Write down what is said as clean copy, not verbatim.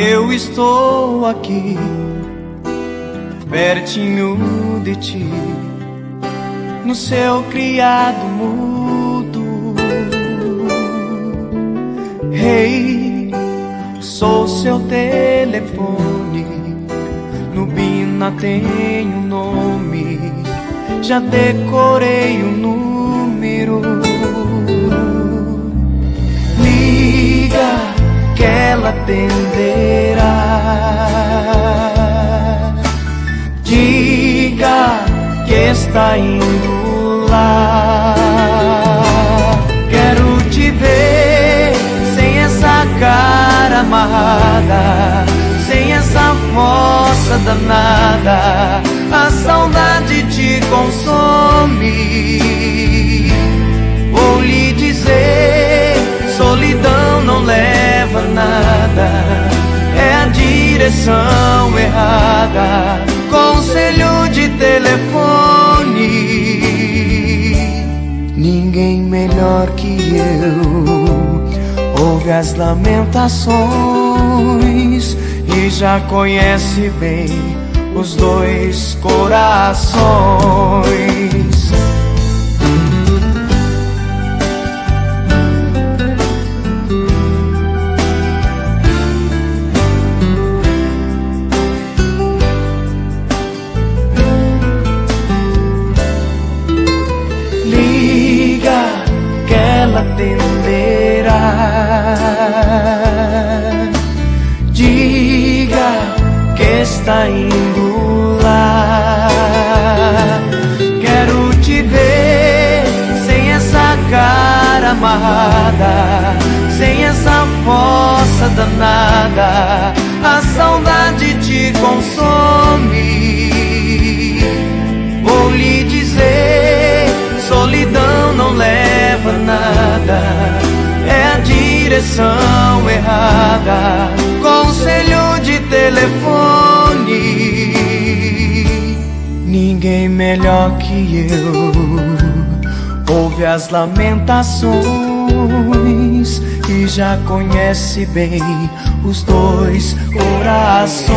Eu estou aqui, pertinho de ti, no seu criado mudo. Hey, sou seu telefone, no Bina tem um nome, já decorei o número. Liga que ela atenderá. Diga que está indo lá. Quero te ver sem essa cara amarrada, sem essa força danada. A saudade te consome. Vou lhe dizer, solidão não leva nada, é a direção errada. Conselho de telefone. Ninguém melhor que eu ouve as lamentações e já conhece bem os dois corações. Liga que ela atenderá. Diga que está indo lá. Quero te ver sem essa cara amarrada, sem essa força danada. A saudade te consome. Vou lhe dizer, solidão não leva nada, é a direção errada. Conselho de telefone. Ninguém melhor que eu ouve as lamentações e já conhece bem os dois corações.